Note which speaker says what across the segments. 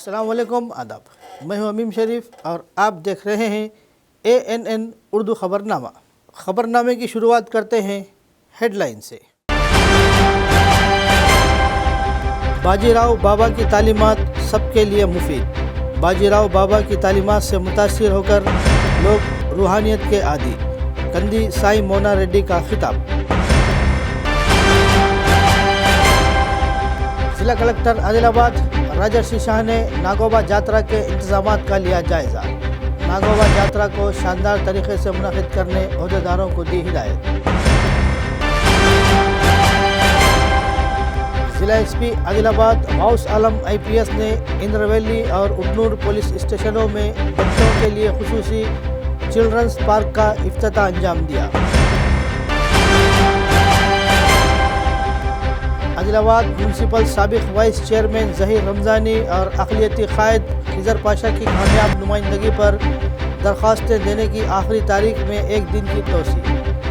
Speaker 1: अस्सलाम वालेकुम, आदाब। मैं हूं अमीम शरीफ और आप देख रहे हैं ANN उर्दू ख़बरनामा। ख़बरनामे की शुरुआत करते हैं हेडलाइन से। बाजीराव बाबा की तालीमात सबके लिए मुफीद। बाजीराव बाबा की तालीमात से मुतासिर होकर लोग रूहानियत के आदी। कंदी साई मोना रेड्डी का खिताब। जिला कलेक्टर आदिलाबाद राजर्षि शाह ने नागोबा यात्रा के इंतजामात का लिया जायज़ा। नागोबा यात्रा को शानदार तरीके से मुनक़िद करने अहदेदारों को दी हिदायत। जिला SP आदिलाबाद गौस आलम IPS ने इंद्रवैली और उबनूर पुलिस स्टेशनों में बच्चों के लिए खुसूसी चिल्ड्रंस पार्क का इफ्तिताह अंजाम दिया। आदिलाबाद म्यूनसिपल साबिक वाइस चेयरमैन ज़हीर रमज़ानी और अक़लियती क़ायद खिज़र पाशा की कामयाब नुमाइंदगी पर दरख्वास्तें देने की आखिरी तारीख में एक दिन की तोसी।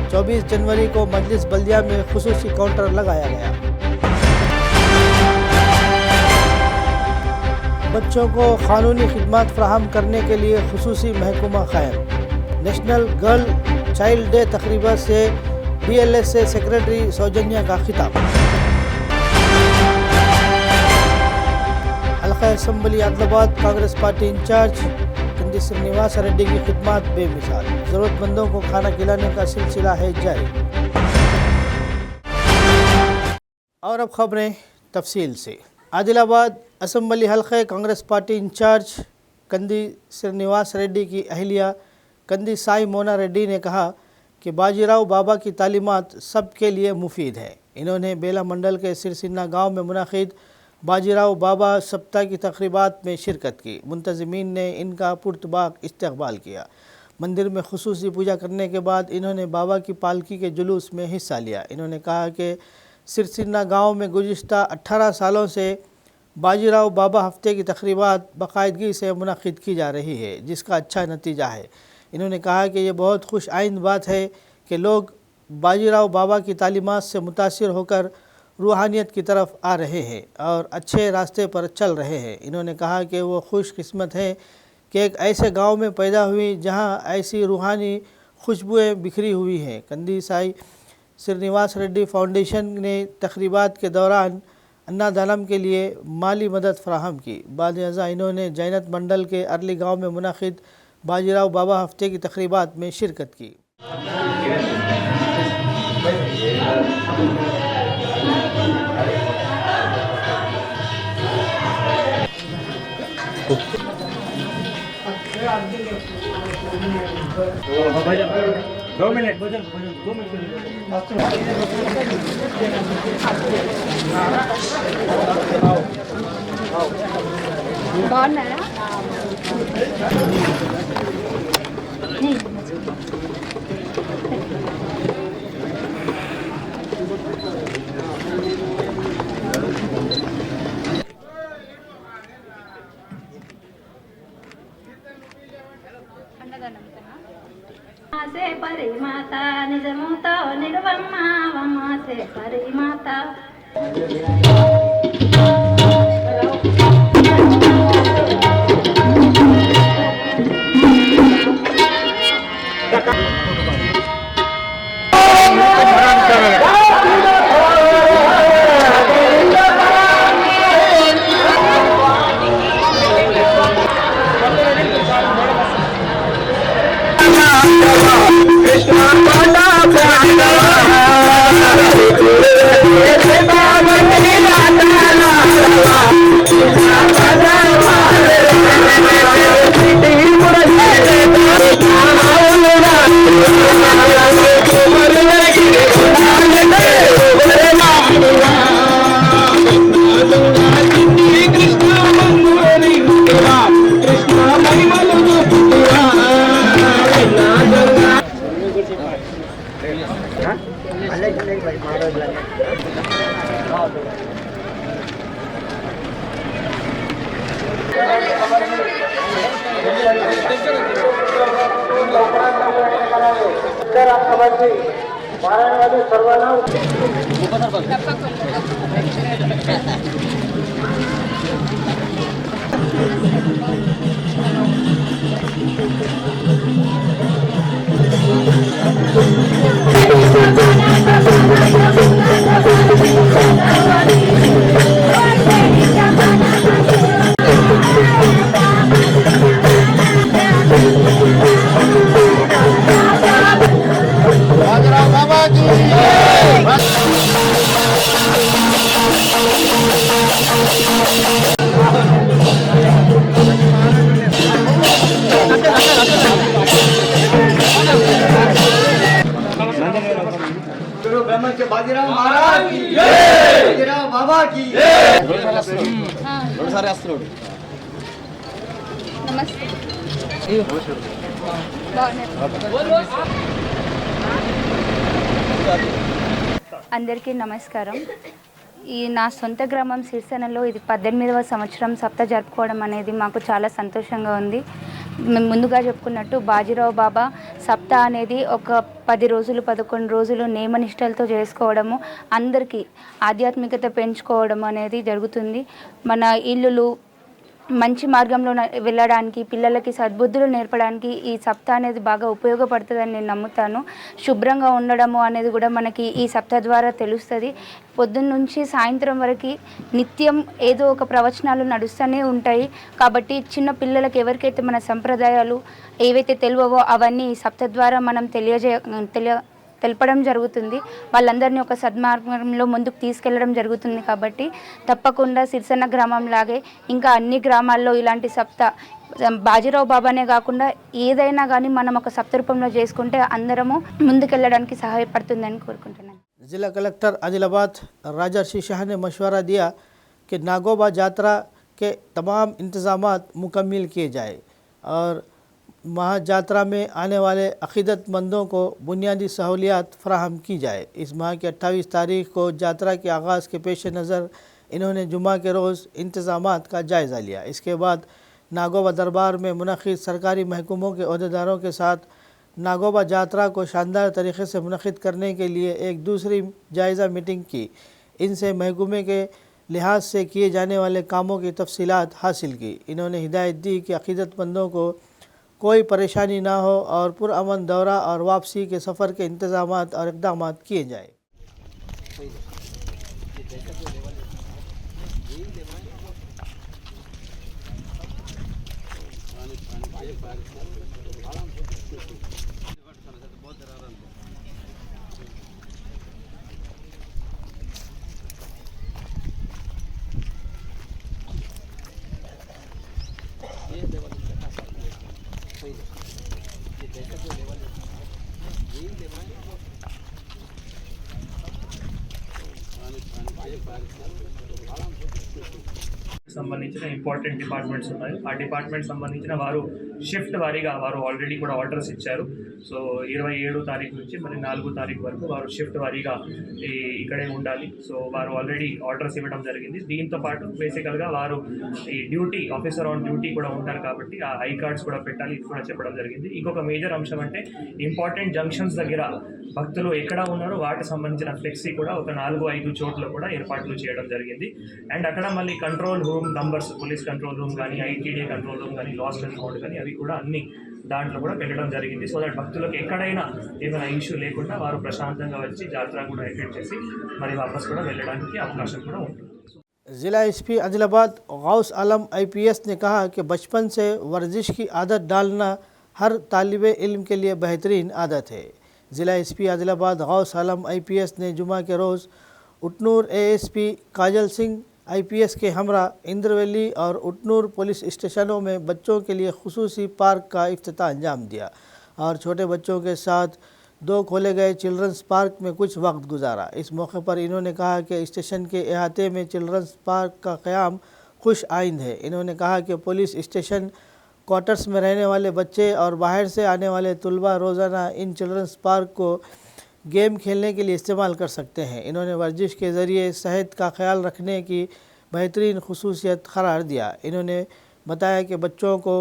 Speaker 1: 24 जनवरी को मजलिस बल्दिया में खुसूसी काउंटर लगाया गया। बच्चों को क़ानूनी खिदमात फ़राहम करने के लिए खुसूसी महकमा क़ायम। नेशनल गर्ल चाइल्ड डे तक़रीबा से DLSA सेक्रेटरी सौजन्या का खिताब। हल्का assembly Adilabad Congress party incharge Kandi Srinivas Reddy की खिदमत बेमिसाल। ज़रूरतमंदों को खाना खिलाने का सिलसिला है जारी। और अब खबरें तफसील से। आदिलाबाद असम्बली हल्के कांग्रेस पार्टी इंचार्ज कंदी श्रीनिवास रेड्डी की अहलिया कंदी साई मोना रेड्डी ने कहा कि बाजीराव बाबा की तालीमात सबके लिए मुफीद है। इन्होंने बेला मंडल के सिरसिन्ना गाँव में मुनाकिद बाजीराव बाबा सप्ताह की तक़रीबात में शिरकत की। मुंतज़िमीन ने इनका पुरतबाक इस्तक़बाल किया। मंदिर में खुसूसी पूजा करने के बाद इन्होंने बाबा की पालकी के जुलूस में हिस्सा लिया। इन्होंने कहा कि सिरसिन्ना गाँव में गुज़िश्ता 18 सालों से बाजीराव बाबा हफ्ते की तक़रीबात बाकायदगी से मुनक़िद की जा रही है, जिसका अच्छा नतीजा है। इन्होंने कहा कि ये बहुत खुश आइंद बात है कि लोग बाजीराव बाबा की तालीमात से मुतासिर होकर रूहानियत की तरफ आ रहे हैं और अच्छे रास्ते पर चल रहे हैं। इन्होंने कहा कि वो खुशकिस्मत हैं कि एक ऐसे गांव में पैदा हुई जहां ऐसी रूहानी खुशबुएं बिखरी हुई हैं। कंदी साई श्रीनिवास रेड्डी फाउंडेशन ने तक़रीबात के दौरान अन्नादानम के लिए माली मदद फराहम की। बाद अज़ा इन्होंने जैनत मंडल के अरली गाँव में मुनाकिद बाजीराव बाबा हफ्ते की तक़रीबात में शिरकत की।
Speaker 2: दो मिनट
Speaker 3: कौन है?
Speaker 4: से परिमाता निजमुतो निर्वम्मा वम्मा से परिमाता
Speaker 3: गुरु ब्रह्म के बाजीराव महाराज की जय, बाजीराव बाबा की
Speaker 5: నమస్తే అందరికీ నమస్కారం. ఈ నా సొంత గ్రామం సిరిసేనలో ఇది 18వ సంవత్సరం సప్త జరుపుకోవడం అనేది మాకు చాలా సంతోషంగా ఉంది. మేము ముందుగా చెప్పుకున్నట్టు బాజీరావు బాబా సప్త అనేది ఒక 10 రోజులు 11 రోజులు నియమనిష్టలతో చేసుకోవడము, అందరికీ ఆధ్యాత్మికత పెంచుకోవడం అనేది జరుగుతుంది. మన ఇల్లులు మంచి మార్గంలో వెళ్ళడానికి, పిల్లలకి సద్బుద్ధులు నేర్పడానికి ఈ సప్త అనేది బాగా ఉపయోగపడుతుందని నేను నమ్ముతాను. శుభ్రంగా ఉండడము అనేది కూడా మనకి ఈ సప్త ద్వారా తెలుస్తుంది. పొద్దున్న నుంచి సాయంత్రం వరకు నిత్యం ఏదో ఒక ప్రవచనాలు నడుస్తూనే ఉంటాయి. కాబట్టి చిన్న పిల్లలకి ఎవరికైతే మన సంప్రదాయాలు ఏవైతే తెలియవో అవన్నీ ఈ సప్త ద్వారా మనం తెలపడం జరుగుతుంది. వాళ్ళందరినీ ఒక సద్మార్గంలో ముందుకు తీసుకెళ్లడం జరుగుతుంది. కాబట్టి తప్పకుండా సిరిసేన గ్రామం లాగే ఇంకా అన్ని గ్రామాల్లో ఇలాంటి సప్త బాజీరావు బాబానే కాకుండా ఏదైనా కానీ మనం ఒక సప్త రూపంలో చేసుకుంటే అందరము ముందుకెళ్ళడానికి సహాయపడుతుందని కోరుకుంటున్నాను.
Speaker 1: जिला कलेक्टर आदिलाबाद राजर्षि शाह ने मशवरा दिया कि नागोबा यात्रा के तमाम इंतज़ामात मुकम्मल किए जाए और महायात्रा में आने वाले अक़ीदतमंदों को बुनियादी सहूलियात फराहम की जाए। इस माह की 28 तारीख को यात्रा के आगाज़ के पेश नज़र इन्होंने जुमा के रोज़ इंतज़ामात का जायज़ा लिया। इसके बाद नागोबा दरबार में मुनक़िद सरकारी महकमों के अहदेदारों के साथ नागोबा यात्रा को शानदार तरीक़े से मुनक़िद करने के लिए एक दूसरी जायज़ा मीटिंग की। इनसे महकमे के लिहाज से किए जाने वाले कामों की तफसीलात हासिल की। इन्होंने हिदायत दी कि अक़ीदतमंदों को कोई परेशानी ना हो और पुरअमन दौरा और वापसी के सफ़र के इंतज़ामात और इक़दाम किए जाए।
Speaker 2: సంబంధించిన ఇంపార్టెంట్ డిపార్ట్మెంట్స్ ఉన్నాయి. ఆ డిపార్ట్మెంట్ సంబంధించిన వారు షిఫ్ట్ వారీగా వారు ఆల్రెడీ కూడా ఆర్డర్స్ ఇచ్చారు. సో 27 తారీఖు నుంచి మరి 4 తారీఖు వరకు వారు షిఫ్ట్ వారీగా ఇక్కడే ఉండాలి. సో వారు ఆల్రెడీ ఆర్డర్స్ ఇవ్వడం జరిగింది. దీంతో పాటు బేసికల్గా వారు ఈ డ్యూటీ ఆఫీసర్ ఆన్ డ్యూటీ కూడా ఉంటారు కాబట్టి ఆ ఐ కార్డ్స్ కూడా పెట్టాలి, ఇది కూడా చెప్పడం జరిగింది. ఇంకొక మేజర్ అంశం అంటే ఇంపార్టెంట్ జంక్షన్స్ దగ్గర భక్తులు ఎక్కడ ఉన్నారో వాటికి సంబంధించిన ఫ్లెక్సీ కూడా ఒక 4-5 చోట్ల కూడా ఏర్పాట్లు చేయడం జరిగింది. అండ్ అక్కడ మళ్ళీ control room numbers, police control room కానీ, ఐటీడీ కంట్రోల్ రూమ్ కానీ, లాస్ట్ అండ్ ఫౌండ్ కానీ అవి కూడా అన్ని దాంట్లో కూడా పెట్టడం జరిగింది. సో దట్ భక్తులకు ఎక్కడైనా ఏమైనా ఇష్యూ లేకుండా వారు ప్రశాంతంగా వచ్చి జాతర కూడా అటెండ్ చేసి మరి వాపస్ కూడా వెళ్ళడానికి అవకాశం కూడా ఉంటుంది.
Speaker 1: ज़िला एसपी आदिलाबाद गौस आलम IPS ने कहा कि बचपन से वर्जिश की आदत डालना हर तालिबे इल्म के लिए बेहतरीन आदत है। ज़िला एसपी आदिलाबाद गौस आलम IPS ने जुमा के रोज़ उटनूर ASP काजल सिंह IPS के हमरा इंद्रवैली और उटनूर पुलिस स्टेशनों में बच्चों के लिए खुसूसी पार्क का इफ्तिताह अंजाम दिया और छोटे बच्चों के साथ 2 खोले गए चिल्ड्रंस पार्क में कुछ वक्त गुजारा। इस मौके पर इन्होंने कहा कि स्टेशन के अहाते में चिल्ड्रंस पार्क का क़याम खुश आइंद है। इन्होंने कहा कि पुलिस स्टेशन क्वार्टर्स में रहने वाले बच्चे और बाहर से आने वाले तलबा रोज़ाना इन चिल्ड्रंस पार्क को गेम खेलने के लिए इस्तेमाल कर सकते हैं। इन्होंने वर्जिश के ज़रिए सेहत का ख्याल रखने की बेहतरीन खुसूसियत करार दिया। इन्होंने बताया कि बच्चों को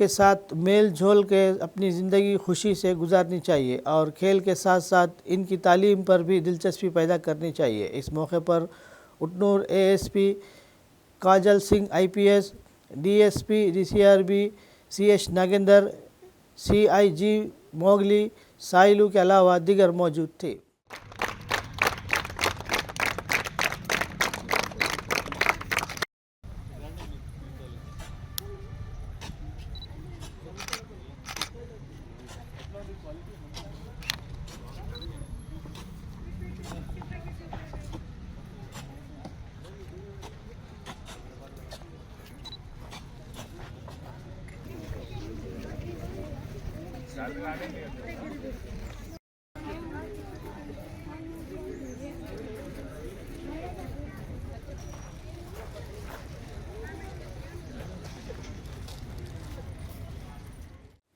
Speaker 1: के साथ मेल जोल के अपनी ज़िंदगी खुशी से गुजारनी चाहिए और खेल के साथ साथ इनकी तालीम पर भी दिलचस्पी पैदा करनी चाहिए। इस मौके पर Utnoor ASP Kajal Singh IPS, DSP DCRB CH Nagendra, CIG Mogli, Sailu के अलावा दीगर मौजूद थे।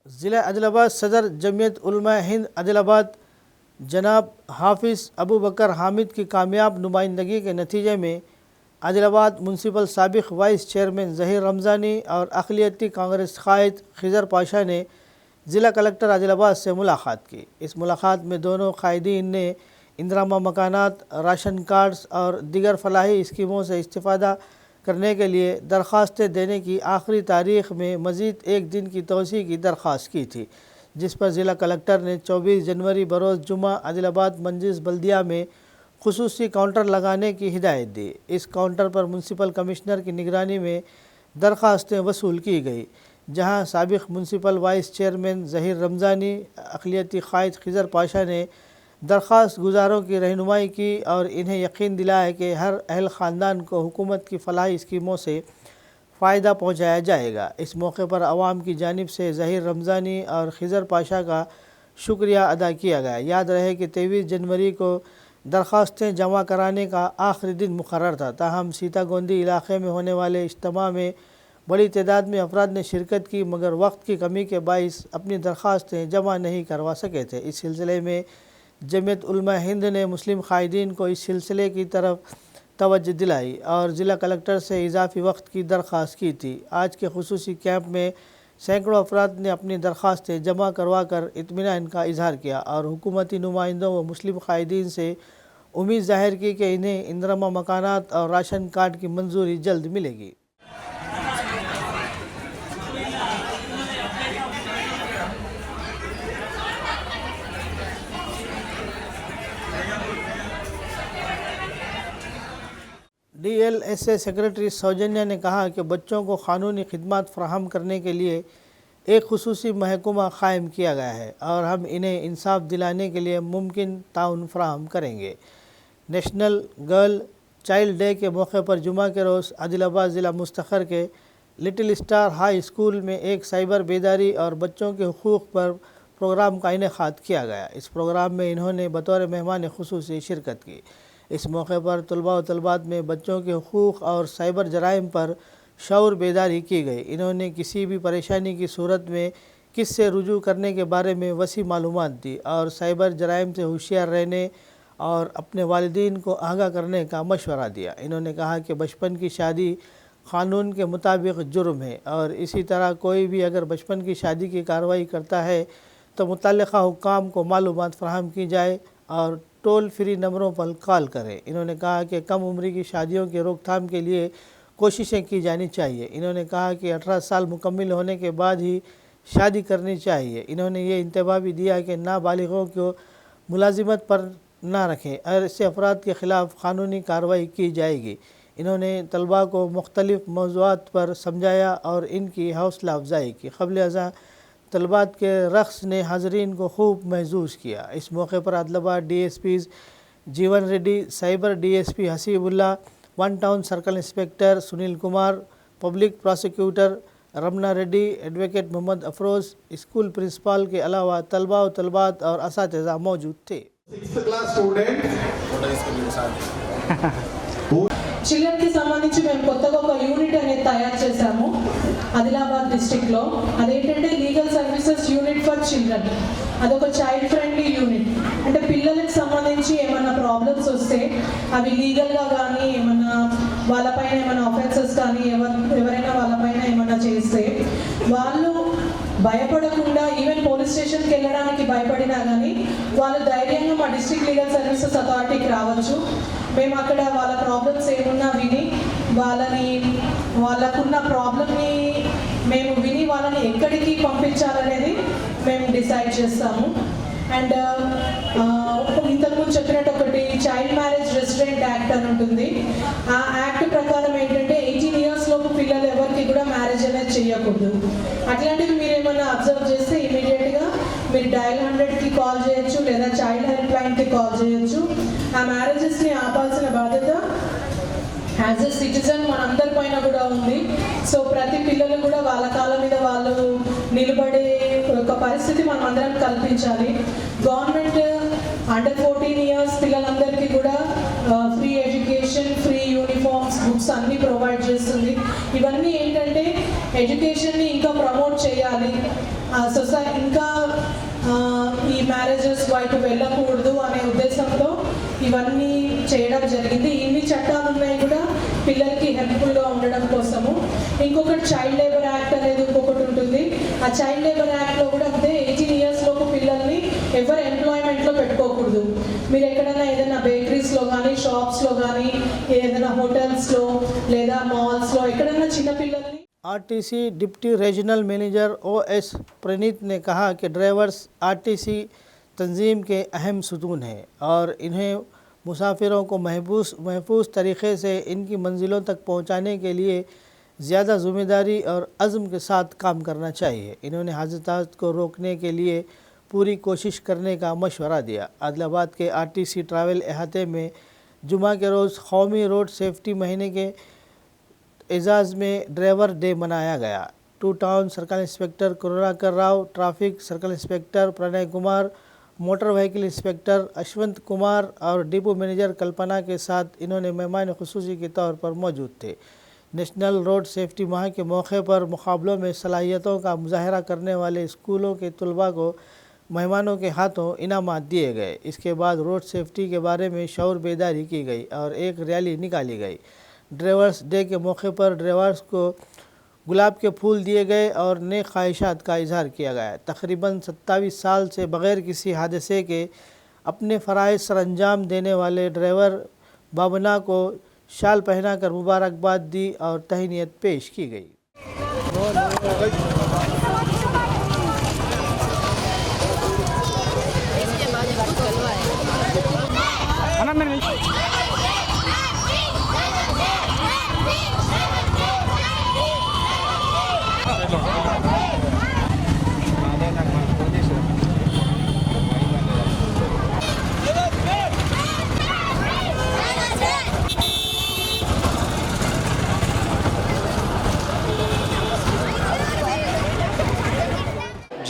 Speaker 1: ज़िला आदिलाबाद सदर जमीयत उलमा हिंद आदिलाबाद जनाब हाफिज़ अबू बकर हामिद की कामयाब नुमाइंदगी के नतीजे में आदिलाबाद म्यूनसिपल साबिक़ वाइस चेयरमैन ज़हीर रमज़ानी और अक़लियती कांग्रेस कायद खिज़र पाशा ने ज़िला कलेक्टर आदिलाबाद से मुलाकात की। इस मुलाकात में दोनों कायदीन ने इंदिरामा मकानात, राशन कार्ड्स और दीगर फलाही स्कीमों से इस्तिफ़ादा करने के लिए दरख्वास्तें देने की आखिरी तारीख़ में मज़ीद एक दिन की तोसी की दरख्वास्त की थी, जिस पर ज़िला कलेक्टर ने 24 जनवरी बरोज़ जुमा आदिलाबाद मंजिस बल्दिया में खुसूसी काउंटर लगाने की हिदायत दी। इस काउंटर पर म्यूनसिपल कमिश्नर की निगरानी में दरख्वास्तें वसूल की गई, जहां साबिक़ municipal vice chairman Zaheer Ramzani, अक़लियती कायद खिज़र पाशा ने दरख्वास्त गुजारों की रहनुमाई की और इन्हें यकीन दिलाया कि हर अहल ख़ानदान को हुकूमत की फलाही स्कीमों से फ़ायदा पहुँचाया जाएगा। इस मौके पर आवाम की जानिब से ज़हीर रमज़ानी और खिज़र पाशा का शुक्रिया अदा किया गया। याद रहे कि 23 जनवरी को दरख्वास्तें जमा कराने का आखिरी दिन मुकर्रर था, ताहम सीतागोंदी इलाक़े में होने वाले इज्तिमा में बड़ी तादाद में अफराद ने शिरकत की, मगर वक्त की कमी के बाइस अपनी दरख्वास्तें जमा नहीं करवा सके थे। इस सिलसिले में जमीयत उलमा हिंद ने मुस्लिम कायदीन को इस सिलसिले की तरफ तवज्जो दिलाई और ज़िला कलेक्टर से इजाफ़ी वक्त की दरख्वास्त की थी। आज के खुसूसी कैंप में सैकड़ों अफराद ने अपनी दरख्वास्तें जमा करवा कर इत्मीनान का इजहार किया और हुकूमती नुमाइंदों व मुस्लिम कायदीन से उम्मीद ज़ाहिर की कि इन्हें इंदिरामा मकानात और राशन कार्ड की मंजूरी जल्द मिलेगी। DLSA सेक्रेटरी सौजन्या ने कहा कि बच्चों को क़ानूनी खिदमत फ़राहम करने के लिए एक खुसूसी महकमा क़ायम किया गया है और हम इन्हें इंसाफ दिलाने के लिए मुमकिन ताउन फ़राहम करेंगे। नेशनल गर्ल चाइल्ड डे के मौके पर जुमा के रोज़ आदिलाबाद ज़िला मुस्तखर के लिटिल स्टार हाई स्कूल में एक साइबर बेदारी और बच्चों के हुकूक़ पर प्रोग्राम का इनेकाद किया गया। इस प्रोग्राम में इन्होंने बतौर मेहमान खुसूसी शिरकत की। इस मौके पर तलबा व तलबात में बच्चों के हुकूक़ और साइबर जराइम पर शऊर बेदारी की गई। इन्होंने किसी भी परेशानी की सूरत में किस से रुजू करने के बारे में वसी मालूमात दी और साइबर जराइम से होशियार रहने और अपने वालिदीन को आगाह करने का मशवरा दिया। इन्होंने कहा कि बचपन की शादी क़ानून के मुताबिक जुर्म है और इसी तरह कोई भी अगर बचपन की शादी की कार्रवाई करता है तो मुतल्लिक़ा हुक्काम को मालूमात फ़राहम की जाए और टोल फ्री नंबरों पर कॉल करें। इन्होंने कहा कि कम उम्र की शादियों की रोकथाम के लिए कोशिशें की जानी चाहिए। इन्होंने कहा कि 18 साल मुकम्मिल होने के बाद ही शादी करनी चाहिए। इन्होंने ये इंतबाह भी दिया कि नाबालिगों को मुलाजिमत पर ना रखें और ऐसे अफराद के ख़िलाफ़ क़ानूनी कार्रवाई की जाएगी। इन्होंने तलबा को मुख्तलिफ़ मौज़ूआत पर समझाया और इनकी हौसला अफजाई की। क़ब्ल अज़ां तलबात के रक़्स ने हाज़रीन को खूब महसूस किया। इस मौके पर Adilabad DSPs Jeevan Reddy, cyber DSP Haseebulla, one town circle inspector Sunil Kumar, public prosecutor Ramana Reddy, advocate Mohammad Afroz, school principal के अलावा तलबा व तलबात और असातिज़ा मौजूद थे।
Speaker 6: చిల్డ్రన్ కి సంబంధించి మేము కొత్తగా ఒక యూనిట్ అనేది తయారు చేశాము ఆదిలాబాద్ డిస్ట్రిక్ట్ లో. అదేంటంటే legal services unit for children. అదొక చైల్డ్ ఫ్రెండ్లీ యూనిట్. అంటే పిల్లలకు సంబంధించి ఏమైనా ప్రాబ్లమ్స్ వస్తే అవి లీగల్గా కానీ ఏమైనా వాళ్ళపైన ఏమైనా ఆఫెన్సెస్ కానీ ఎవరైనా వాళ్ళపైన ఏమైనా చేస్తే వాళ్ళు భయపడకుండా ఈవెన్ పోలీస్ స్టేషన్కి వెళ్ళడానికి భయపడినా కానీ వాళ్ళు ధైర్యంగా మా డిస్ట్రిక్ట్ లీగల్ సర్వీసెస్ అథారిటీకి రావచ్చు. మేము అక్కడ వాళ్ళ ప్రాబ్లమ్స్ ఏమున్నా విని వాళ్ళకున్న ప్రాబ్లమ్ని మేము విని వాళ్ళని ఎక్కడికి పంపించాలనేది మేము డిసైడ్ చేస్తాము. అండ్ ఇంతకుముందు చెప్పినట్టు ఒకటి చైల్డ్ మ్యారేజ్ రెస్ట్రిక్ట్ యాక్ట్ అని ఉంటుంది. ఆ యాక్ట్ ప్రకారం ఏంటంటే 18 years లోపు పిల్లలు ఎవరికి కూడా మ్యారేజ్ అనేది చేయకూడదు. అట్లాంటివి మీరు ఏమైనా అబ్జర్వ్ చేస్తే ఇమీడియట్గా మీరు డయల్ 100కి కాల్ చేయొచ్చు, లేదా చైల్డ్ హెల్ప్ లైన్కి కాల్ చేయొచ్చు. ఆ మ్యారేజెస్ని ఆపాల్సిన బాధ్యత యాజ్ ఎ సిటిజన్ మనందరి పైన కూడా ఉంది. సో ప్రతి పిల్లలు కూడా వాళ్ళ కాళ్ళ మీద వాళ్ళు నిలబడే ఒక పరిస్థితి మనం అందరం కల్పించాలి. గవర్నమెంట్ అండర్ 14 years పిల్లలందరికీ కూడా free education, free uniforms, books అన్నీ ప్రొవైడ్ చేస్తుంది. ఇవన్నీ ఏంటంటే ఎడ్యుకేషన్ని ఇంకా ప్రమోట్ చేయాలి, సొసైటీ ఇంకా ఈ మ్యారేజెస్ వైపు వెళ్ళకూడదు అనే ఉద్దేశంతో ఇవన్నీ చేయడం జరిగింది. ఇన్ని చట్టాలు ఉన్నాయి కూడా పిల్లలకి హెల్ప్ఫుల్గా ఉండడం కోసము. ఇంకొకటి చైల్డ్ లేబర్ యాక్ట్ అనేది ఇంకొకటి ఉంటుంది. ఆ చైల్డ్ లేబర్ యాక్ట్లో కూడా అంతే, 18 years లోపు పిల్లల్ని ఎవరు ఎంప్లాయ్మెంట్లో పెట్టుకోకూడదు. మీరు ఎక్కడైనా ఏదైనా బేకరీస్లో కానీ, షాప్స్లో కానీ, ఏదైనా హోటల్స్లో లేదా మాల్స్లో ఎక్కడైనా చిన్నపిల్లల్ని.
Speaker 1: RTC deputy regional manager OS प्रणीत ने कहा कि ड्राइवर्स आरटीसी तंजीम के अहम सुतून हैं और इन्हें मुसाफिरों को महफूज तरीक़े से इनकी मंजिलों तक पहुंचाने के लिए ज़्यादा ज़िम्मेदारी और अज़्म के साथ काम करना चाहिए. इन्होंने हादसात को रोकने के लिए पूरी कोशिश करने का मशवरा दिया. आदिलाबाद के आरटीसी ट्रैवल अहाते में जुमा के रोज़ कौमी रोड सेफ्टी महीने के एजाज़ में ड्राइवर डे मनाया गया. Two town circle inspector Karunakar Rao, traffic circle inspector Pranay Kumar, motor vehicle inspector Ashwant Kumar और डिपो मैनेजर कल्पना के साथ इन्होंने मेहमान खुसूसी के तौर पर मौजूद थे. नेशनल रोड सेफ्टी माह के मौके पर मुकाबलों में सलाहियतों का मुजाहरा करने वाले स्कूलों के तलबा को मेहमानों के हाथों इनामात दिए गए. इसके बाद रोड सेफ्टी के बारे में शऊर बेदारी की गई और एक रैली निकाली गई. ड्राइवर्स डे के मौके पर ड्राइवर्स को गुलाब के फूल दिए गए और नेक ख्वाहिशात का इजहार किया गया. तकरीबन 27 साल से बग़ैर किसी हादसे के अपने फ़राइज़ सर अंजाम देने वाले ड्राइवर बाबना को शाल पहनाकर मुबारकबाद दी और तहनीत पेश की गई.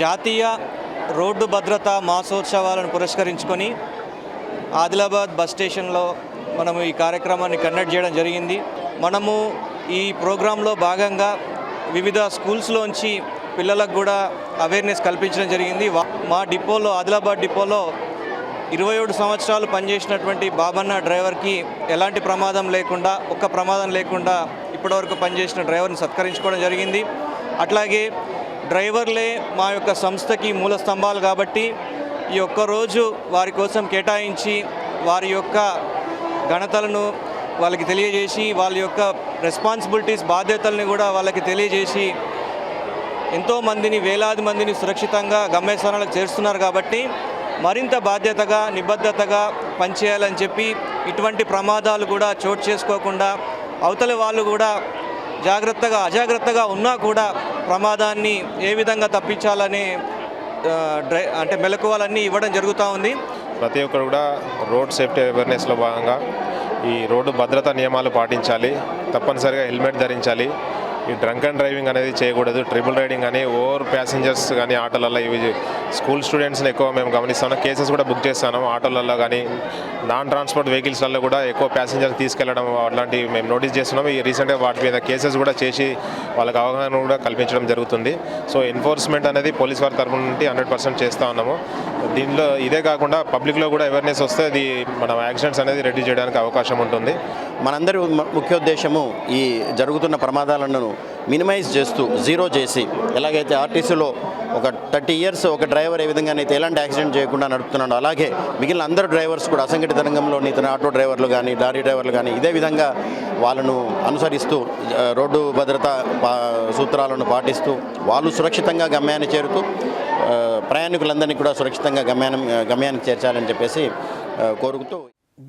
Speaker 7: జాతీయ రోడ్డు భద్రతా మాసోత్సవాలను పురస్కరించుకొని ఆదిలాబాద్ బస్ స్టేషన్లో మనము ఈ కార్యక్రమాన్ని కండక్ట్ చేయడం జరిగింది. మనము ఈ ప్రోగ్రాంలో భాగంగా వివిధ స్కూల్స్లోంచి పిల్లలకు కూడా అవేర్నెస్ కల్పించడం జరిగింది. మా డిపోలో, ఆదిలాబాద్ డిపోలో 27 సంవత్సరాలు పనిచేసినటువంటి బాబన్న డ్రైవర్కి ఎలాంటి ప్రమాదం లేకుండా, ఒక్క ప్రమాదం లేకుండా ఇప్పటివరకు పనిచేసిన డ్రైవర్ని సత్కరించుకోవడం జరిగింది. అట్లాగే డ్రైవర్లే మా యొక్క సంస్థకి మూల స్తంభాలు కాబట్టి ఈ ఒక్కరోజు వారి కోసం కేటాయించి వారి యొక్క ఘనతలను వాళ్ళకి తెలియజేసి, వాళ్ళ యొక్క రెస్పాన్సిబిలిటీస్, బాధ్యతల్ని కూడా వాళ్ళకి తెలియజేసి ఎంతోమందిని, వేలాది మందిని సురక్షితంగా గమ్యస్థానాలకు చేరుస్తున్నారు. కాబట్టి మరింత బాధ్యతగా, నిబద్ధతగా పనిచేయాలని చెప్పి ఇటువంటి ప్రమాదాలు కూడా చోటు చేసుకోకుండా అవతల వాళ్ళు కూడా జాగ్రత్తగా, అజాగ్రత్తగా ఉన్నా కూడా ప్రమాదాన్ని ఏ విధంగా తప్పించాలని అంటే మెలకువలన్నీ ఇవ్వడం జరుగుతూ ఉంది.
Speaker 8: ప్రతి ఒక్కరు కూడా రోడ్ సేఫ్టీ అవేర్నెస్లో భాగంగా ఈ రోడ్డు భద్రతా నియమాలు పాటించాలి, తప్పనిసరిగా హెల్మెట్ ధరించాలి. ఈ డ్రంక్ అండ్ డ్రైవింగ్ అనేది చేయకూడదు. ట్రిపుల్ రైడింగ్ కానీ, ఓవర్ ప్యాసింజర్స్ కానీ ఆటోలలో, ఇవి స్కూల్ స్టూడెంట్స్ని ఎక్కువ మేము గమనిస్తాము. కేసెస్ కూడా బుక్ చేస్తాము. ఆటోలలో కానీ నాన్ ట్రాన్స్పోర్ట్ వెహికల్స్లలో కూడా ఎక్కువ ప్యాసింజర్స్ తీసుకెళ్లడం అట్లాంటివి మేము నోటీస్ చేస్తున్నాము. ఈ రీసెంట్గా వాటి మీద కేసెస్ కూడా చేసి వాళ్ళకి అవగాహన కూడా కల్పించడం జరుగుతుంది. సో ఎన్ఫోర్స్మెంట్ అనేది పోలీస్ వారి తరఫు నుండి 100% చేస్తూ ఉన్నాము. దీనిలో ఇదే కాకుండా పబ్లిక్లో కూడా అవేర్నెస్ వస్తే అది మనం యాక్సిడెంట్స్ అనేది రెడ్యూస్ చేయడానికి అవకాశం ఉంటుంది.
Speaker 9: మనందరి ముఖ్యోద్దేశము ఈ జరుగుతున్న ప్రమాదాలను మినిమైజ్ చేస్తూ జీరో చేసి, ఎలాగైతే ఆర్టీసీలో ఒక 30 years ఒక డ్రైవర్ ఏ విధంగానైతే ఎలాంటి యాక్సిడెంట్ చేయకుండా నడుపుతున్నాడో, అలాగే మిగిలిన అందరు డ్రైవర్స్ కూడా అసంఘటిత రంగంలోని ఇతర ఆటో డ్రైవర్లు కానీ లారీ డ్రైవర్లు కానీ ఇదే విధంగా వాళ్ళను అనుసరిస్తూ రోడ్డు భద్రతా సూత్రాలను పాటిస్తూ వాళ్ళు సురక్షితంగా గమ్యాన్ని చేరుతూ ప్రయాణికులందరినీ కూడా సురక్షితంగా గమ్యానికి చేర్చాలని చెప్పేసి కోరుతూ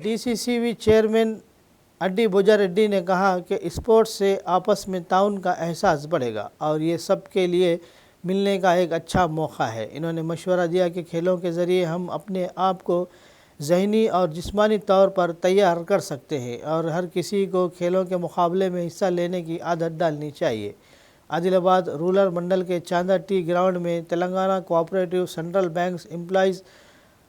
Speaker 1: DCCB चेयरमैन अड्डी बोजा रेड्डी ने कहा कि स्पोर्ट्स से आपस में ताउन का एहसास बढ़ेगा और ये सब के लिए मिलने का एक अच्छा मौका है। इन्होंने मशवरा दिया कि खेलों के ज़रिए हम अपने आप को ज़हनी और जिस्मानी तौर पर तैयार कर सकते हैं और हर किसी को खेलों के मुकाबले में हिस्सा लेने की आदत डालनी चाहिए। आदिलाबाद रूरल मंडल के चांदा टी ग्राउंड में Telangana cooperative central banks employees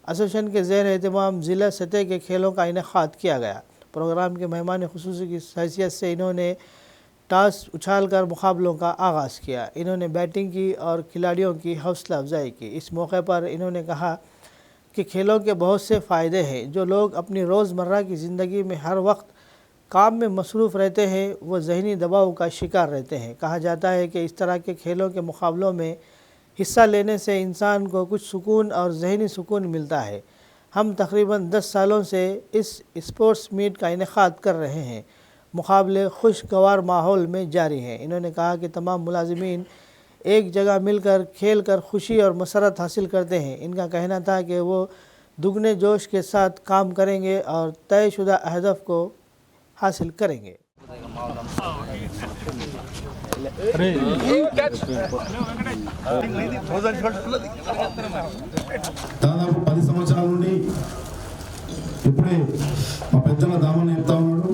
Speaker 1: association के ज़ेर एहतमाम ज़िला सतह के खेलों का इनेकाद किया गया। प्रोग्राम के मेहमान खुसूसी की हैसियत से इन्होंने टॉस उछालकर मुकाबलों का आगाज़ किया। इन्होंने बैटिंग की और खिलाड़ियों की हौसला अफजाई की। इस मौके पर इन्होंने कहा कि खेलों के बहुत से फ़ायदे हैं। जो लोग अपनी रोज़मर्रा की ज़िंदगी में हर वक्त काम में मसरूफ़ रहते हैं वो ज़हनी दबाव का शिकार रहते हैं। कहा जाता है कि इस तरह के खेलों के मुकाबलों में हिस्सा लेने से इंसान को कुछ सुकून और ज़हनी सुकून मिलता है। हम तकरीबन 10 सालों से इस स्पोर्ट्स मीट का इनेकाद कर रहे हैं। मुकाबले खुशगवार माहौल में जारी हैं। इन्होंने कहा कि तमाम मुलाजिमीन एक जगह मिलकर खेल कर खुशी और मसरत हासिल करते हैं। इनका कहना था कि वो दुगने जोश के साथ काम करेंगे और तयशुदा अहदफ को हासिल करेंगे।
Speaker 10: దాదాపు 10 సంవత్సరాల నుండి ఇప్పుడే మా పెద్దల దామని చెప్తా ఉన్నాడు.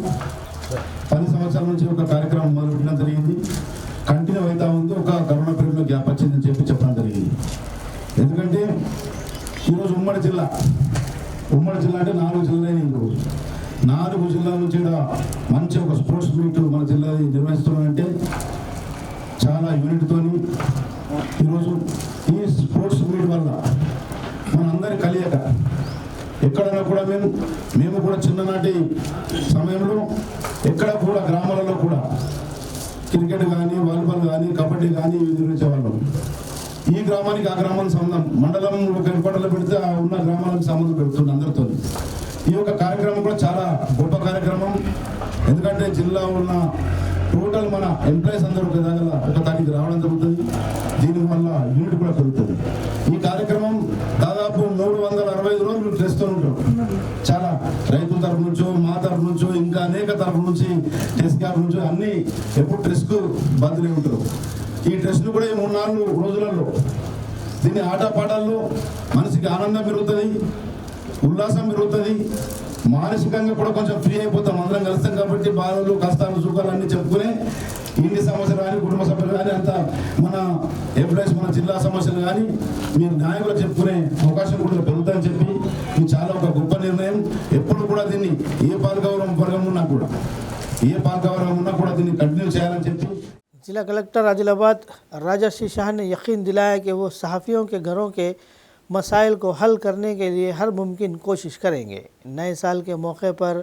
Speaker 10: 10 సంవత్సరాల నుంచి ఒక కార్యక్రమం మొదలుపెట్టడం జరిగింది. కంటిన్యూ అవుతా ఉంది. ఒక కరోనా పీరియడ్లో గ్యాప్ వచ్చిందని చెప్పడం జరిగింది. ఎందుకంటే ఈరోజు ఉమ్మడి జిల్లా అంటే 4 జిల్లాలే. ఈరోజు 4 జిల్లాల నుంచి మంచి ఒక స్పోర్ట్స్ మీట్ మన జిల్లా నిర్వహిస్తున్నామంటే చాలా యూనిట్తోని ఈరోజు ఈ స్పోర్ట్స్ మీట్ వల్ల మనందరి కలియక ఎక్కడైనా కూడా మేము కూడా చిన్ననాటి సమయంలో ఎక్కడ కూడా గ్రామాలలో కూడా క్రికెట్ కానీ వాలీబాల్ కానీ కబడ్డీ కానీ నిర్వహించేవాళ్ళం. ఈ గ్రామానికి ఆ గ్రామానికి సంబంధం మండలం ఒక ఏర్పాటులో పెడితే ఉన్న గ్రామాలకు సంబంధం పెడుతుంది అందరితో. ఈ యొక్క కార్యక్రమం కూడా చాలా గొప్ప కార్యక్రమం. ఎందుకంటే జిల్లా ఉన్న టోటల్ మన ఎంప్లాయీస్ అందరూ ఒక దగ్గర ఒక తారీఖు రావడం జరుగుతుంది. దీనివల్ల యూనిట్ కూడా పెరుగుతుంది. ఈ కార్యక్రమం దాదాపు 365 రోజులు చేస్తూ ఉంటాం. చాలా రైతుల తరఫు నుంచో మా తరఫు నుంచో ఇంకా అనేక తరఫు నుంచి టెస్ట్ క్యాప్ నుంచి అన్ని ఎప్పుడు టెస్ట్కు బదిలీ ఉంటారు. ఈ టెస్ట్ను కూడా ఈ 3-4 రోజులలో దీన్ని ఆటపాటల్లో మనిషికి ఆనందం పెరుగుతుంది, ఉల్లాసం పెరుగుతుంది. మానసికంగా కూడా కొంచెం ఫ్రీ అయిపోతాం. అందరం కలుస్తాం కాబట్టి బాధలు కష్టాలు సుఖాలు అన్నీ చెప్పుకునే ఇంటి సమస్యలు కానీ కుటుంబ సభ్యులు కానీ అంతా మన ఎంప్లాయీస్ మన జిల్లా సమస్యలు కానీ మీరు నాయకులు చెప్పుకునే అవకాశం కూడా పెరుగుతుందని చెప్పి ఇది చాలా ఒక గొప్ప నిర్ణయం. ఎప్పుడు కూడా దీన్ని ఏ పాలకవర్గం ఉన్నా కూడా దీన్ని కంటిన్యూ చేయాలని చెప్పి
Speaker 1: जिला कलेक्टर आदिलाबाद राजर्षि शाह ने यकीन दिलाया कि वो सहाफ़ियों के घरों के मसाइल को हल करने के लिए हर मुमकिन कोशिश करेंगे। नए साल के मौके पर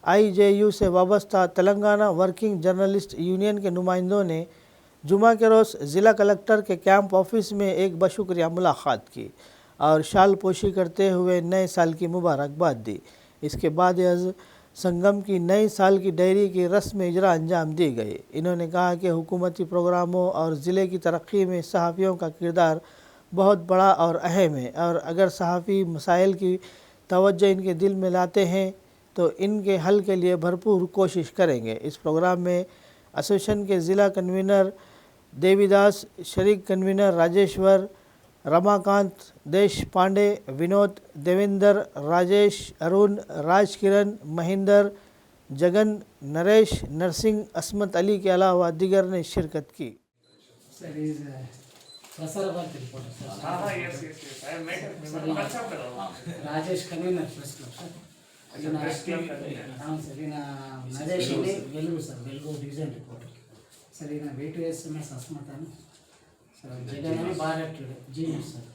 Speaker 1: IJU से वाबस्ता तेलंगाना वर्किंग जर्नलिस्ट यूनियन के नुमाइंदों ने जुमा के रोज़ ज़िला कलेक्टर के कैंप ऑफिस में एक बशुक्रिया मुलाकात की और शाल पोशी करते हुए नए साल की मुबारकबाद दी। इसके बाद संगम की नई साल की डायरी की रस्म इजरा अंजाम दी गई। इन्होंने कहा कि हुकूमती प्रोग्रामों और ज़िले की तरक्की में सहाफ़ियों का किरदार बहुत बड़ा और अहम है और अगर सहाफ़ी मसाइल की तवज्जो इनके दिल में लाते हैं तो इनके हल के लिए भरपूर कोशिश करेंगे। इस प्रोग्राम में एसोसिएशन के ज़िला कन्वीनर देवीदास, शरीक कन्वीनर राजेश्वर, रमाकांत, देश पांडे, विनोद, देवेंद्र, राजेश, अरुण, राज किरण, महेंद्र, जगन, नरेश, नरसिंह, असमत अली के अलावा दीगर ने शिरकत की।
Speaker 11: Rajesh convener press club sir. అవును సార్. ఈయన Naresh Velugu sir, Velugu division reporter sir. ఈయన VTSMS అస్మతాను సార్. జగన్ అని బారెక్టెడ్ జీనియస్ సార్.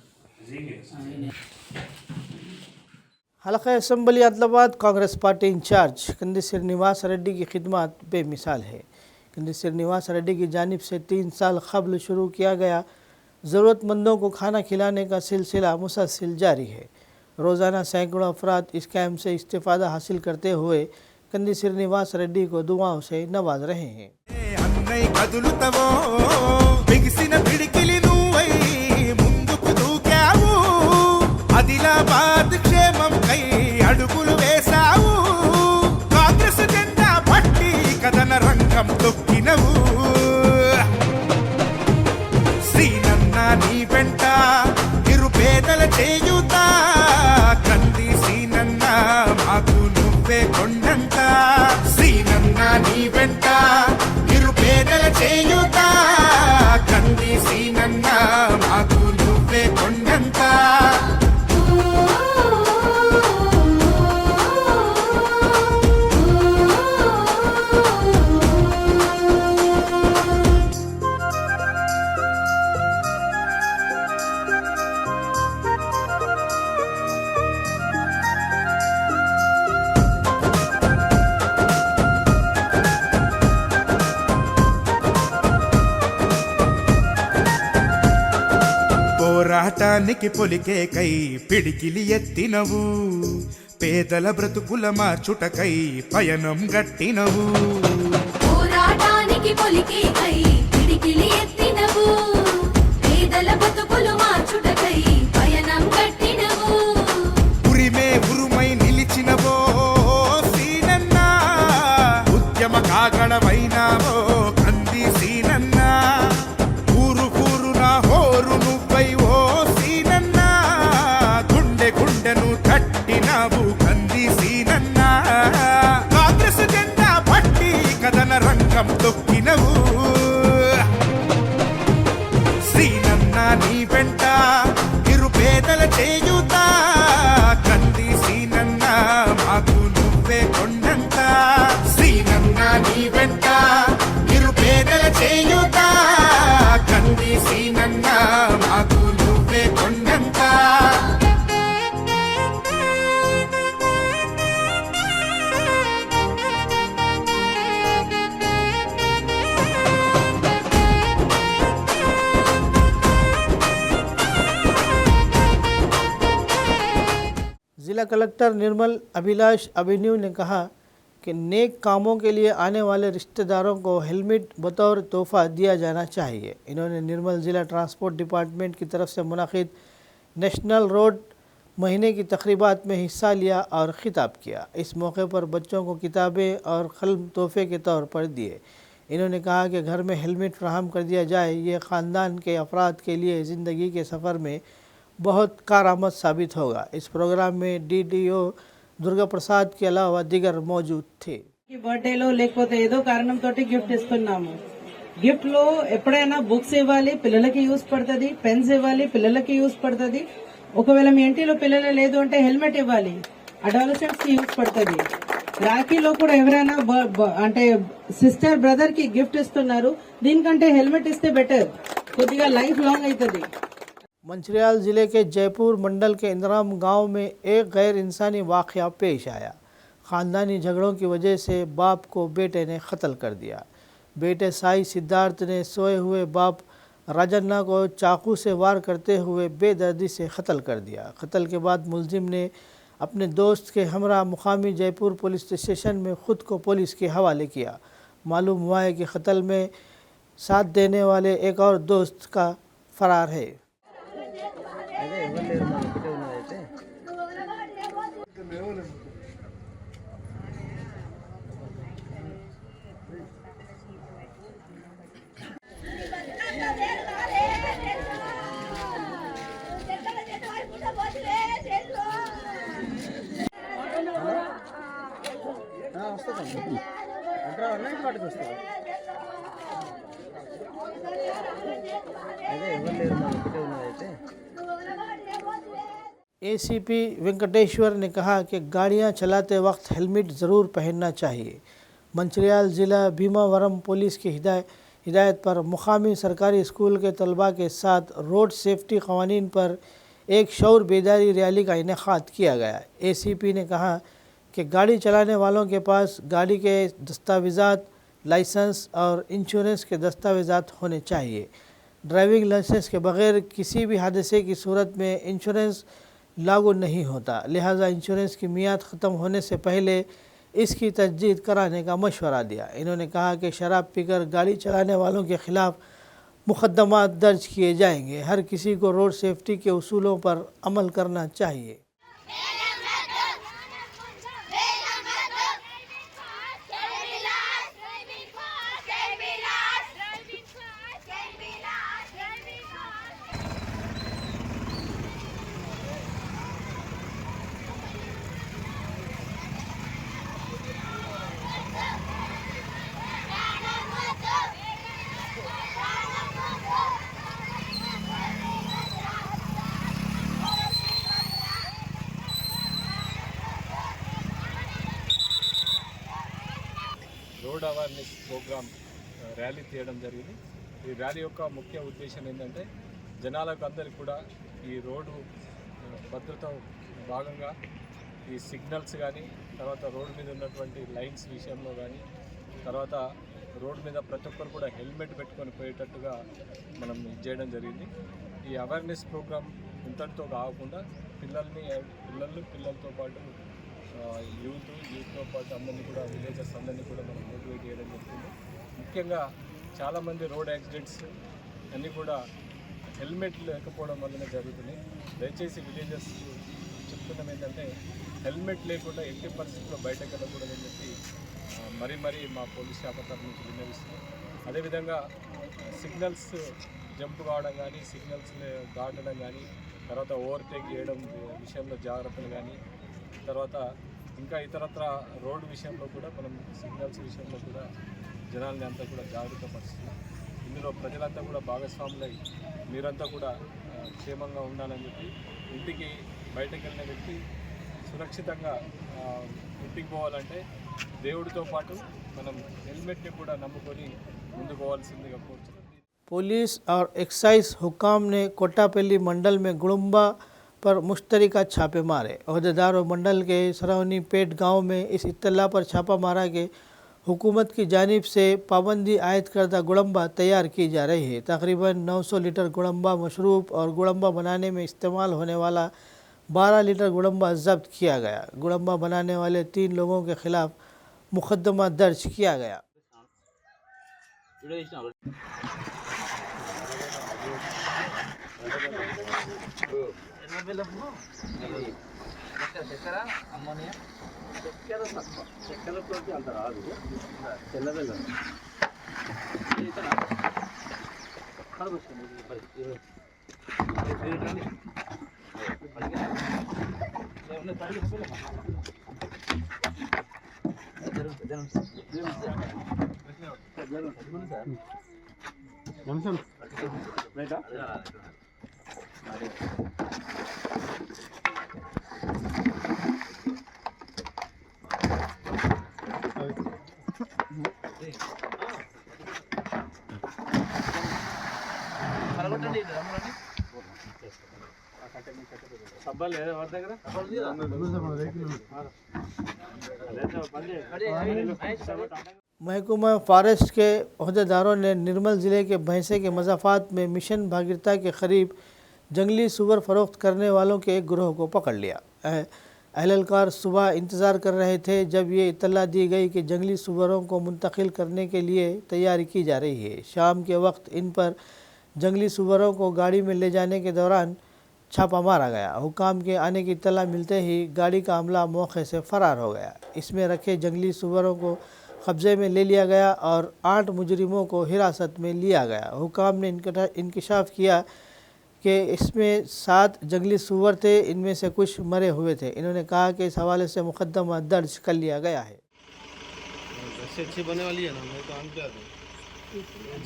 Speaker 1: हल्का assembly Adilabad Congress party incharge Kandi Srinivas Reddy की खिदमत बेमिसाल है। कंदी श्रीनिवास रेड्डी की जानिब से 3 साल कबल शुरू किया गया ज़रूरतमंदों को खाना खिलाने का सिलसिला मुसलसल जारी है। रोज़ाना सैकड़ों अफराद इस कैंप से इस्तेफ़ादा हासिल करते हुए कंदी श्रीनिवास रेड्डी को दुआओं से नवाज रहे हैं।
Speaker 12: ఆదిలాబాద్ క్షేమం కై అడుగులు వేశావు, కాంగ్రెస్ జెండా పట్టి కథన రంగం తొక్కినవు. శ్రీనన్న నీ వెంట నిరుపేదల చేయుత, కంది శ్రీనన్న మాకు నువ్వే కొండంత. శ్రీనన్న నీ వెంట నిరుపేదల చేయుత, కంది శ్రీనన్న మాకు నువ్వే కొండంత. పోరాటానికి పొలికే కై పిడికిలి ఎత్తినవు, పేదల బ్రతుకుల మార్చుటకై పయనం గట్టినవు.
Speaker 13: పోరాటానికి పొలికే కై పిడికిలి ఎత్తినవు, పేదల బ్రతుకులు మార్చుటకై పయనం గట్టినవు.
Speaker 12: ఉరిమే ఉరుమై నిలిచినవో సీనన్న, ఉద్యమ కాగడమైనావో కంది సీనన్న. ఊరు ఊరున హోరు నువ్వై ఓ సీనన్న, గుండె గుండెను తట్టినావు కంది సీనన్న. కాంగ్రెస్ జెండా పట్టి కథన రంగం తొక్కినవు. శ్రీనన్న నీ వెంట నిరుపేదల చేయుత, కంది సీనన్న మాకు నువ్వే కొండంత. శ్రీనన్న నీ వెంట నిరుపేదల చేయుత, కంది సీనన్న మాకు నువ్వే కొండంత.
Speaker 1: ज़िला कलेक्टर निर्मल अभिलाष अभिन्यू ने कहा कि नेक कामों के लिए आने वाले रिश्तेदारों को हेलमेट बतौर तोहफा दिया जाना चाहिए। इन्होंने निर्मल ज़िला ट्रांसपोर्ट डिपार्टमेंट की तरफ से मुनाकिद नेशनल रोड महीने की तकरीबात में हिस्सा लिया और ख़िताब किया। इस मौके पर बच्चों को किताबें और कलम तोहफे के तौर पर दिए। इन्होंने कहा कि घर में हेलमेट फराहम कर दिया जाए, ये ख़ानदान के अफराद के लिए ज़िंदगी के सफ़र में बहुत कारआमद साबित होगा। इस प्रोग्राम में DDO దుర్గా ప్రసాద్ కి అలావా దిగర్ మౌజూద్ थे।
Speaker 6: బర్త్డేలో లేకపోతే ఏదో కారణంతో గిఫ్ట్ ఇస్తున్నాము. గిఫ్ట్ లో ఎప్పుడైనా బుక్స్ ఇవ్వాలి, పిల్లలకి యూస్ పడుతుంది, పెన్స్ ఇవ్వాలి, పిల్లలకి యూస్ పడుతుంది. ఒకవేళ మీ ఇంటిలో పిల్లలు లేదు అంటే హెల్మెట్ ఇవ్వాలి, అడాలసెంట్స్ కి యూస్ పడుతుంది. రాఖీలో కూడా ఎవరైనా అంటే సిస్టర్ బ్రదర్ కి గిఫ్ట్ ఇస్తున్నారు, దీనికంటే హెల్మెట్ ఇస్తే బెటర్, కొద్దిగా లైఫ్ లాంగ్ అవుతుంది.
Speaker 1: मंचिरियाल ज़िले के जयपुर मंडल के इंदिराम गांव में एक गैर इंसानी वाक़या पेश आया। ख़ानदानी झगड़ों की वजह से बाप को बेटे ने कत्ल कर दिया। बेटे साई सिद्धार्थ ने सोए हुए बाप राजन्ना को चाकू से वार करते हुए बेदर्दी से कत्ल कर दिया। कत्ल के बाद मुलजिम ने अपने दोस्त के हमरा मुकामी जयपुर पुलिस स्टेशन में ख़ुद को पुलिस के हवाले किया। मालूम हुआ है कि कत्ल में साथ देने वाले एक और दोस्त का फरार है। ACP वेंकटेश्वर ने कहा कि गाड़ियां चलाते वक्त हेलमेट ज़रूर पहनना चाहिए। मंचिरियाल ज़िला भीमावरम पुलिस की हिदायत पर मुकामी सरकारी स्कूल के तलबा के साथ रोड सेफ्टी क़वानीन पर एक शऊर बेदारी रैली का इनेकाद किया गया। ACP ने कहा कि गाड़ी चलाने वालों के पास गाड़ी के दस्तावेज़ात, लाइसेंस और इंश्योरेंस के दस्तावेज़ात होने चाहिए। ड्राइविंग लाइसेंस के बगैर किसी भी हादसे की सूरत में इंश्योरेंस लागू नहीं होता, लिहाजा इंश्योरेंस की मियाद ख़त्म होने से पहले इसकी तजदीद कराने का मशवरा दिया। इन्होंने कहा कि शराब पीकर गाड़ी चलाने वालों के ख़िलाफ़ मुकदमा दर्ज किए जाएंगे। हर किसी को रोड सेफ्टी के उसूलों पर अमल करना चाहिए।
Speaker 14: రోడ్ అవేర్నెస్ ప్రోగ్రామ్ ర్యాలీ తీయడం జరిగింది. ఈ ర్యాలీ యొక్క ముఖ్య ఉద్దేశం ఏంటంటే జనాలకు అందరికీ కూడా ఈ రోడ్డు భద్రత భాగంగా ఈ సిగ్నల్స్ కానీ, తర్వాత రోడ్డు మీద ఉన్నటువంటి లైన్స్ విషయంలో కానీ, తర్వాత రోడ్డు మీద ప్రతి ఒక్కరు కూడా హెల్మెట్ పెట్టుకొని పోయేటట్టుగా మనం చేయడం జరిగింది. ఈ అవేర్నెస్ ప్రోగ్రామ్ ఇంతటితో కాకుండా పిల్లలతో పాటు యూత్తో పాటు అందరినీ కూడా విలేజెస్ అందరినీ కూడా మనం మోటివేట్ చేయడం జరుగుతుంది. ముఖ్యంగా చాలామంది రోడ్ యాక్సిడెంట్స్ అన్నీ కూడా హెల్మెట్ లేకపోవడం వల్లనే జరుగుతున్నాయి. దయచేసి విలేజెస్ చెప్తున్నాం ఏంటంటే హెల్మెట్ లేకుండా ఎట్టి పరిస్థితుల్లో బయటకు వెళ్ళకూడదని చెప్పి మరీ మా పోలీస్ శాఖ తరఫు నుంచి విన్నవిస్తున్నాం. అదేవిధంగా సిగ్నల్స్ జంప్ కావడం కానీ, సిగ్నల్స్ దాటడం కానీ, తర్వాత ఓవర్టేక్ చేయడం విషయంలో జాగ్రత్తలు కానీ, తర్వాత ఇంకా ఇతరత్ర రోడ్డు విషయంలో కూడా మనం సిగ్నల్స్ విషయంలో కూడా జనాల్ని అంతా కూడా జాగ్రత్త పరుస్తున్నాం. ఇందులో ప్రజలంతా కూడా భాగస్వాములై మీరంతా కూడా క్షేమంగా ఉండాలని చెప్పి, ఇంటికి బయటకు వెళ్ళిన వ్యక్తి సురక్షితంగా ఇంటికి పోవాలంటే దేవుడితో పాటు మనం హెల్మెట్ని కూడా నమ్ముకొని ముందుకు పోవాల్సిందిగా కోరుతున్నాం.
Speaker 1: पुलिस और एक्साइज हुकाम ने कोटापल्ली मंडल में गुड़ुम्बा पर मुश्तरका छापे मारे। अहदेदारों मंडल के सरावनी पेट गांव में इस इत्तला पर छापा मारा कि हुकूमत की जानिब से पाबंदी आयद करदा गुड़म्बा तैयार की जा रही है। तकरीबन 900 लीटर गुड़म्बा मशरूब और गुड़म्बा बनाने में इस्तेमाल होने वाला 12 लीटर गुड़म्बा जब्त किया गया। गुड़म्बा बनाने वाले 3 लोगों के खिलाफ मुकदमा दर्ज किया गया। महकमा फॉरेस्ट के अहदेदारों ने निर्मल ज़िले के भैंसे के मज़ाफ़ात में मिशन भागीरथता के करीब जंगली सूअर फ़रोख्त करने वालों के एक गिरोह को पकड़ लिया। अहलकार सुबह इंतज़ार कर रहे थे जब ये इत्तला दी गई कि जंगली सूअरों को मुंतकिल करने के लिए तैयारी की जा रही है। शाम के वक्त इन पर जंगली सूअरों को गाड़ी में ले जाने के दौरान छापा मारा गया। हुकाम के आने की इत्तला मिलते ही गाड़ी का अमला मौके से फ़रार हो गया। इसमें रखे जंगली सूअरों को कब्ज़े में ले लिया गया और 8 मुजरिमों को हिरासत में लिया गया। हुकाम ने इंकशाफ किया कि इसमें 7 जंगली सूअर थे, इनमें से कुछ मरे हुए थे। इन्होंने कहा कि इस हवाले से मुकदमा दर्ज कर लिया गया है।
Speaker 15: अच्छी बनने वाली है ना, मैं तो आम क्या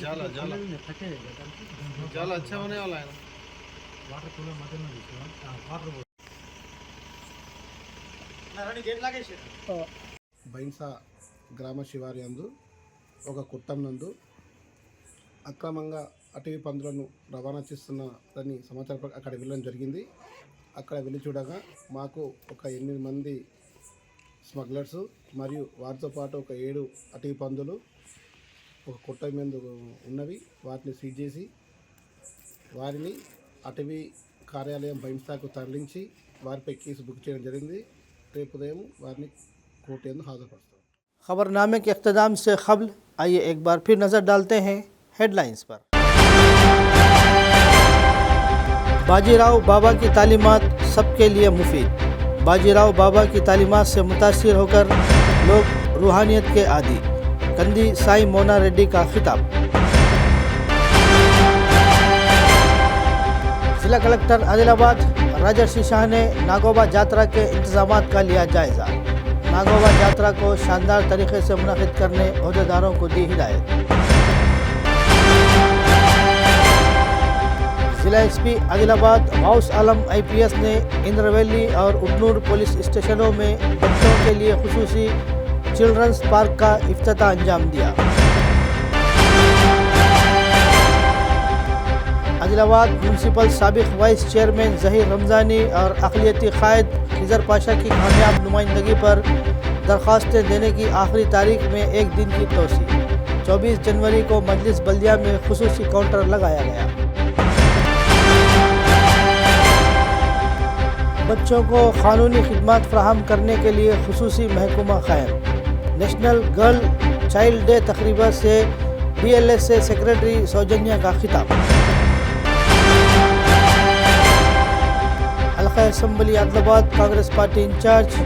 Speaker 15: जाला जाला जाला अच्छा होने वाला है ना।
Speaker 10: బైన్సా గ్రామ శివారి యందు ఒక కుట్టం నందు అక్రమంగా అటవీ పందులను రవాణా చేస్తున్నారని సమాచారం అక్కడ వెళ్ళడం జరిగింది. అక్కడ వెళ్ళి చూడగా మాకు ఒక 8 మంది స్మగ్లర్స్ మరియు వారితో పాటు ఒక 7 అటవీ పందులు ఒక కొట్ట మీద ఉన్నవి వాటిని సీజ్ చేసి వారిని అటవీ కార్యాలయం బైంసాకు తరలించి వారిపై కేసు బుక్ చేయడం జరిగింది. రేపు ఉదయం వారిని కోర్టు యందు హాజరుపరుస్తారు.
Speaker 1: खबरनामे के इख्तिताम से क़ब्ल आइए एक बार फिर नज़र डालते हैं हेडलाइंस पर। बाजीराव बाबा की तालीमात सबके लिए मुफीद। बाजीराव बाबा की तालीमात से मुतासिर होकर लोग रूहानियत के आदी। कंदी साई मोना रेड्डी का खिताब। जिला कलेक्टर आदिलाबाद राजर्षि शाह ने नागोबा यात्रा के इंतजामात का लिया जायज़ा। नागोबा यात्रा को शानदार तरीके से मुनक़िद करने अहदेदारों को दी हिदायत। जिला एसपी आदिलाबाद गौस आलम IPS ने इंद्रवैली और उटनूर पुलिस स्टेशनों में बच्चों के लिए खुसूसी चिल्ड्रंस पार्क का इफ्तिताह अंजाम दिया। आदिलाबाद म्यूनसिपल साबिक वाइस चेयरमैन ज़हीर रमज़ानी और अक़लियती क़ायद खिज़र पाशा की कामयाब नुमाइंदगी पर दरख्वास्तें देने की आखिरी तारीख में एक दिन की तोसी। 24 जनवरी को मजलिस बल्दिया में खुसूसी काउंटर लगाया गया। बच्चों को क़ानूनी खिदमात फ़राहम करने के लिए खुसूसी महकमा क़ायम। नेशनल गर्ल चाइल्ड डे तकरीबा से BLSA सेक्रेटरी सौजन्या का खिताब। हल्का assembly Adilabad Congress party incharge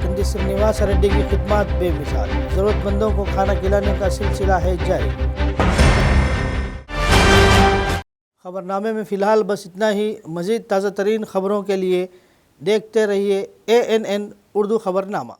Speaker 1: Kandi Srinivas Reddy की खिदमत बेमिसाल। ज़रूरतमंदों को खाना खिलाने का सिलसिला है जारी। खबरनामे में फ़िलहाल बस इतना ही। मज़ीद ताज़ा तरीन खबरों के लिए देखते रहिए ANN उर्दू खबरनामा।